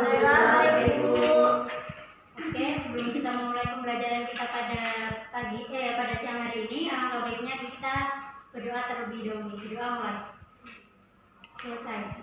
Waalaikumsalam. Oke, sebelum kita memulai pembelajaran kita pada siang hari ini, alangkah baiknya kita berdoa terlebih dahulu. Berdoa mulai. Selesai.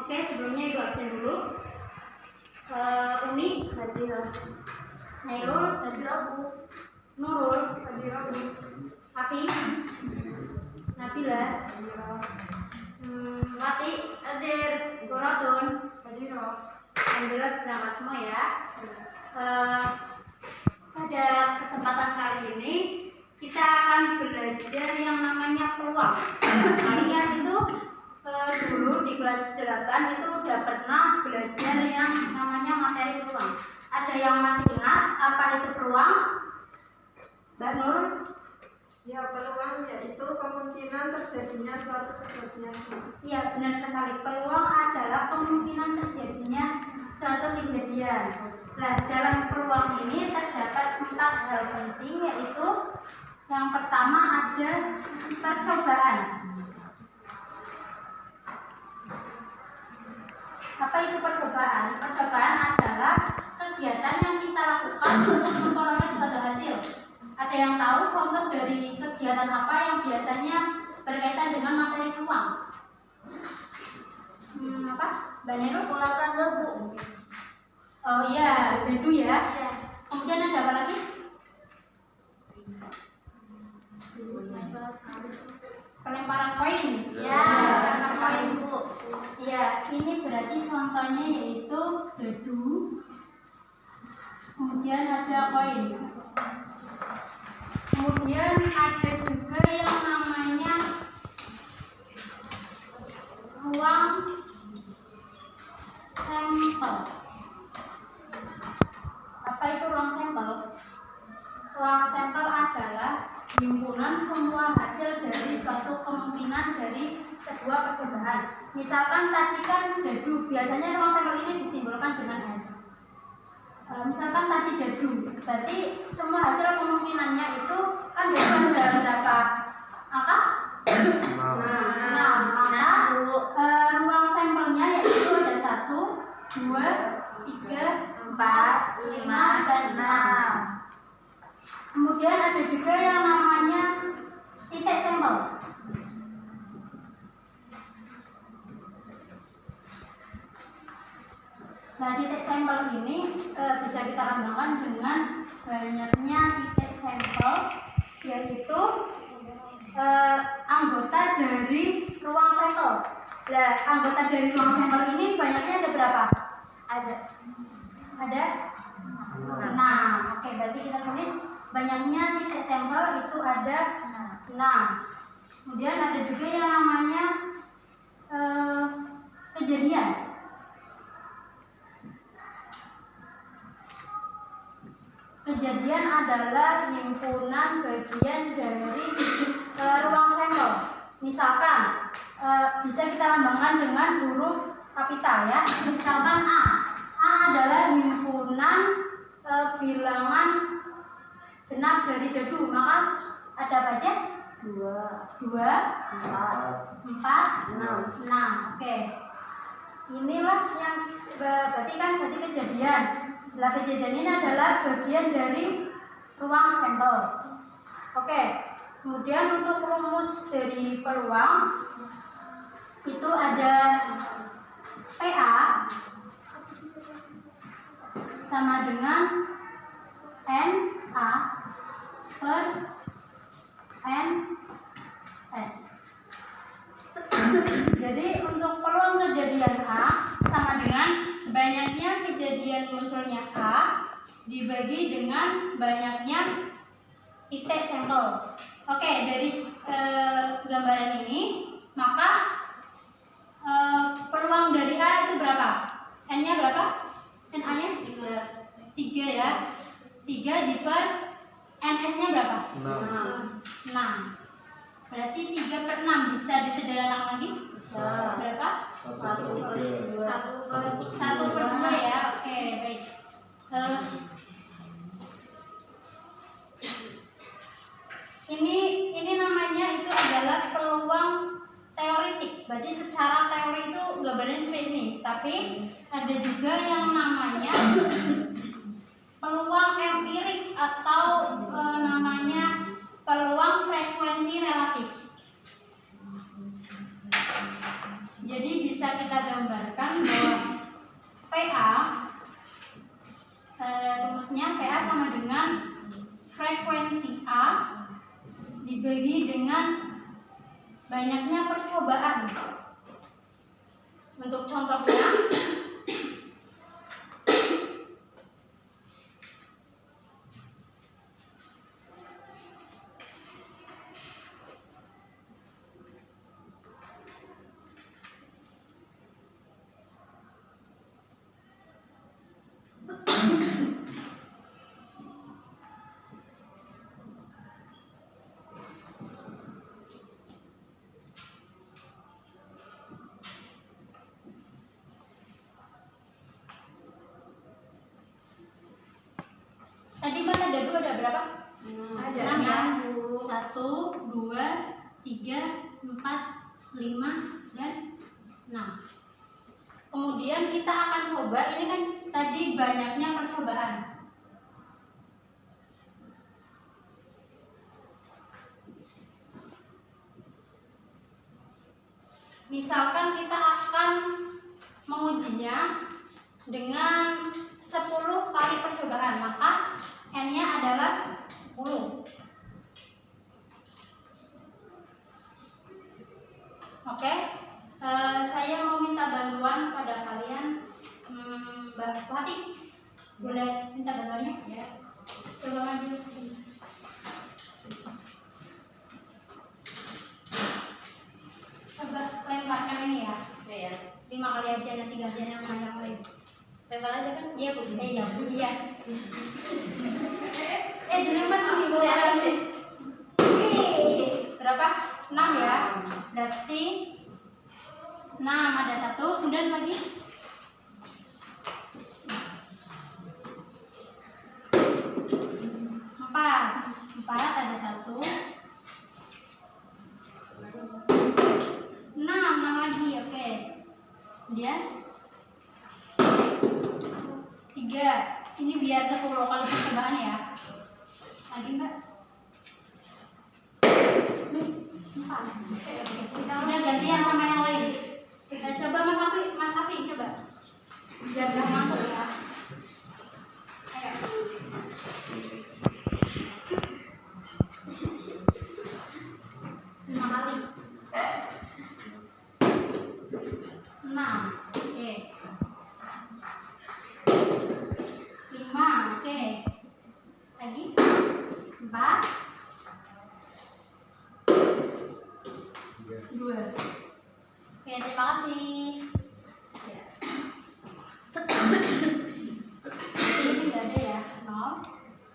Oke, sebelumnya ibu absen dulu. Umi, hadir. Nailul, hadir. Nurul, hadir. Afi, Nabila, Wati, hadir. Goratun, hadir. Alhamdulillah berangkat semua ya. Pada kesempatan kali ini kita akan belajar yang namanya peluang. Kalian itu dulu di kelas 8 itu udah pernah belajar yang namanya materi peluang. Ada yang masih ingat apa itu peluang? Mbak Nur? Ya, peluang yaitu kemungkinan terjadinya suatu kejadian. Iya, benar sekali. Peluang adalah kemungkinan terjadinya suatu kejadian. Nah, dalam peluang ini terdapat 4 hal penting, yaitu yang pertama ada percobaan. Apa itu percobaan? Percobaan adalah kegiatan yang kita lakukan untuk memperoleh suatu hasil. Ada yang tahu contoh dari kegiatan apa yang biasanya berkaitan dengan materi peluang? Apa? Mbak Nero, pulaukan lebu. Oh iya, dadu ya. Kemudian ada apa lagi? Pelemparan koin. Ya, pelemparan koin, Bu. Ya, ini berarti contohnya yaitu dadu. Kemudian ada koin. Kemudian ada juga yang namanya ruang sampel. Apa itu ruang sampel? Ruang sampel adalah himpunan semua hasil dari suatu kemungkinan dari sebuah percobaan. Misalkan tadi kan dadu, biasanya ruang sampel ini disimbolkan dengan S. Misalkan tadi dadu, berarti semua hasil kemungkinannya itu kan ada berapa angka? 6. Maka ruang sampelnya yaitu ada 1, 2, 3, 4, 5, dan 6. Kemudian ada juga yang namanya titik sampel. Nah, titik sampel ini bisa kita lambangkan dengan banyaknya titik sampel, yaitu anggota dari ruang sampel. Nah, anggota dari ruang sampel ini banyaknya ada berapa? Ada 6. Oke, berarti kita tulis banyaknya titik sampel itu ada 6. Kemudian ada juga yang namanya kejadian. Kejadian adalah himpunan bagian dari ruang sampel. Misalkan bisa kita lambangkan dengan huruf kapital ya. Misalkan A. A adalah himpunan bilangan genap dari dadu. Maka ada apa aja? 2, 4, 6. Oke. Inilah yang berarti kejadian. Nah, kejadian ini adalah bagian dari ruang sampel. Oke. Kemudian untuk rumus dari peluang itu ada PA sama dengan NA per NS. Jadi untuk peluang kejadian A sama dengan banyaknya kejadian munculnya A dibagi dengan banyaknya titik sampel. Oke, dari gambaran ini maka peluang dari A itu berapa? N-nya berapa? NA-nya 3 ya. 3 diper NS-nya berapa? 6. Berarti 3 per 6 bisa disederhanakan lagi? Bisa. Berapa? 1 per 2 ya. Oke, baik. Ini namanya itu adalah peluang teoritik. berarti secara teori itu gambarnya seperti ini. Tapi ada juga yang namanya peluang empirik atau namanya peluang frekuensi relatif. Jadi bisa kita gambarkan bahwa PA rumusnya PA sama dengan frekuensi A dibagi dengan banyaknya percobaan. Untuk contohnya, tadi Mas ada 2, ada berapa? Ada 6 ya? 6, Bu. 1, 2, 3, 4, 5, dan 6. Kemudian kita akan coba, ini kan tadi banyaknya percobaan. Misalkan kita akan mengujinya dengan 10 kali percobaan, maka N-nya adalah 10. Oke, saya mau minta bantuan pada kalian, Mbak Fatih, boleh minta bantuannya? Ya. Coba maju. Coba lemparkan ini ya. Iya. 5 kali aja, nanti gantian yang banyak lagi. Lempar aja kan? Iya Bu, iya Bu, iya. Dilempar nih Bu. Berapa? 6 ya. Berarti 6 ada 1, kemudian lagi 4 ada 1. 6 lagi, oke. Kemudian 3. Ini biar 10 kali percobaan ya. Lagi Mbak. 4. Udah gantian sama yang lain. Coba Mas Afi coba. Biar gak ngantuk ya. Ayo. 5 kali. 6. Oke. 5. Oke. Lagi 4. 2. Oke, terima kasih. Ya. Ini enggak ada ya, 0.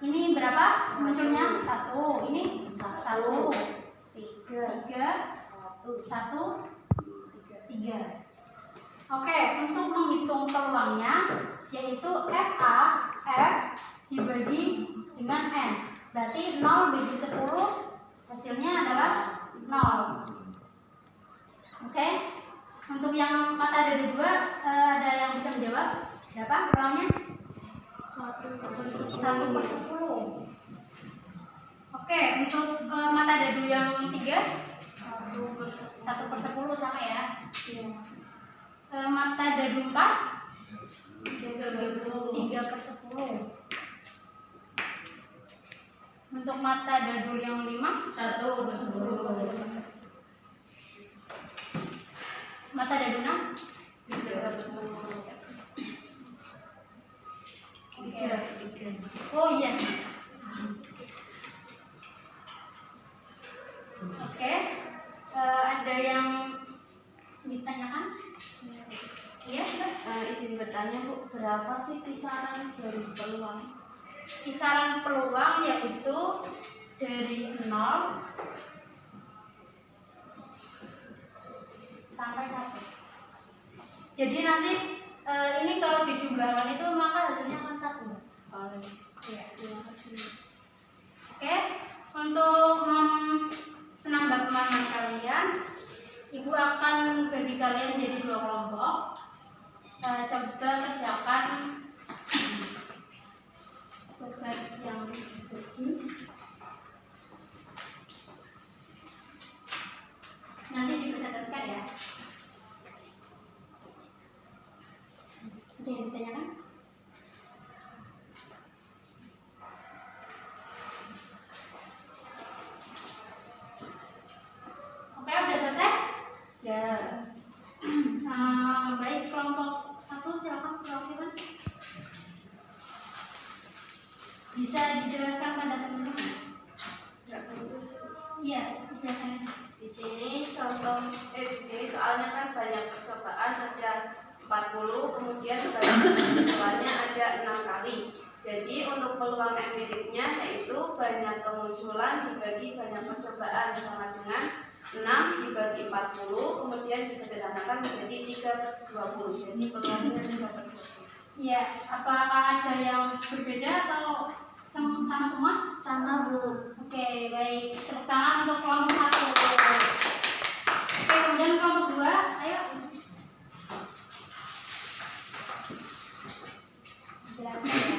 Ini berapa munculnya? 1. Ini 1, 3, 1, 3. Oke, untuk menghitung peluangnya yaitu FA, F dibagi dengan N. Berarti 0 bagi 10 hasilnya adalah 0. Oke, untuk yang mata ada 2, ada yang bisa menjawab? Berapa peluangnya? 1/10. Oke, untuk mata ada 2 yang 3, 1/10 sama ya. Mata dadu 4, 3/10. Untuk mata dadu yang 5, 1/10. Mata dadu 6, 3/10. Oke. Oh iya. Oke. Ada yang ditanyakan? Iya, Izin bertanya Bu, berapa sih kisaran dari peluang? Kisaran peluang yaitu dari 0 sampai 1. Jadi nanti ini kalau dijumlahkan itu maka hasilnya akan 1. Iya, terima kasih. Oke, untuk menambah pemahaman kalian, Ibu akan bagi kalian jadi 2 kelompok. Coba kerjakan tugas yang dibagi. Nanti dipresentasikan ya. Ada yang ditanyakan? Oke, udah selesai? Ya. Baik, kelompok 1 silakan perwakilan. Bisa dijelaskan pada teman-teman? Iya, dijelaskan. Di sini di sini soalnya kan banyak percobaan, ada 40, kemudian peluangnya ada 6 kali. Jadi untuk peluang empiriknya yaitu banyak kemunculan dibagi banyak percobaan sama dengan 6 dibagi 40, kemudian disederhanakan menjadi 3/20. Jadi peluangnya 3/20. Iya, apakah ada yang berbeda atau sama semua? Sama, Bu. Oke, baik. Tepuk tangan untuk kelompok 1. Oke, kemudian kelompok 2, ayo. Jelaskan ya.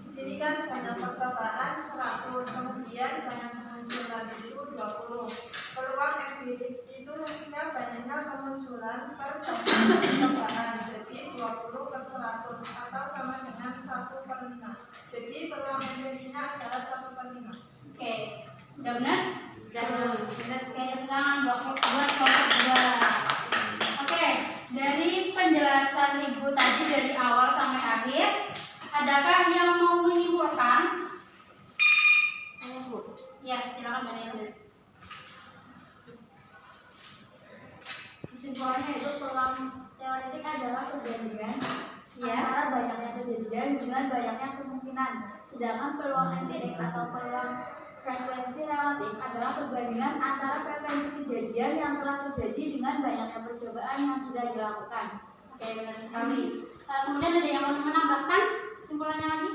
Di sini kan banyak percobaan 100, kemudian banyak kemunculan itu 20. Peluang empirik itu maksudnya banyaknya kemunculan per percobaan, jadi 20/100 atau sama dengan 1/5. Jadi peluang empiriknya adalah 1/5. Oke, udah benar? Udah benar. Oke, tangan buat kelompok 2. Oke, dari penjelasan Ibu tadi dari awal sampai akhir, adakah yang mau menyimpulkan? Saya, Bu. Ya, silakan Mbak Nela. Kesimpulannya itu peluang teoretik adalah perbandingan Ya. antara banyaknya kejadian dengan banyaknya kemungkinan. Sedangkan peluang empirik atau peluang frekuensi relatif adalah perbandingan antara frekuensi kejadian yang telah terjadi dengan banyaknya percobaan yang sudah dilakukan. Oke, benar sekali. Kemudian ada yang mau menambahkan kesimpulannya lagi?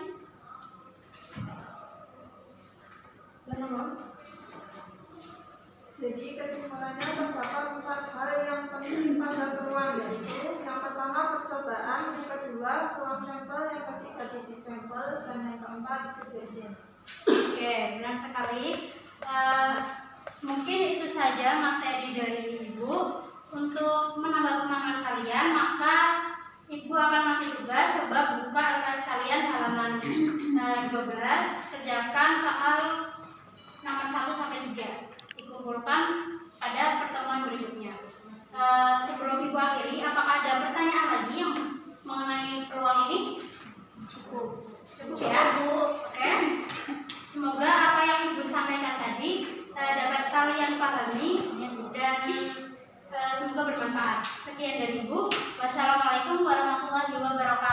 Benar. Jadi kesimpulannya terdapat 4 hal yang penting pada peluang, yaitu yang pertama percobaan, yang kedua peluang sampel, yang ketiga titik sampel, dan yang keempat kejadian. Oke, benar sekali. Mungkin itu saja materi dari Ibu. Untuk menambah pemahaman kalian, maka Ibu akan kasih tugas. Coba buka LKS kalian halaman 12, kerjakan soal nomor 1 sampai 3. Dikumpulkan pada pertemuan berikutnya. Sebelum Ibu akhiri, apakah ada pertanyaan lagi yang mengenai peluang ini? Cukup ya, Bu. Oke. Semoga apa yang Ibu sampaikan tadi dapat kalian pahami dan semoga bermanfaat. Sekian dari Ibu. Wassalamualaikum warahmatullahi wabarakatuh.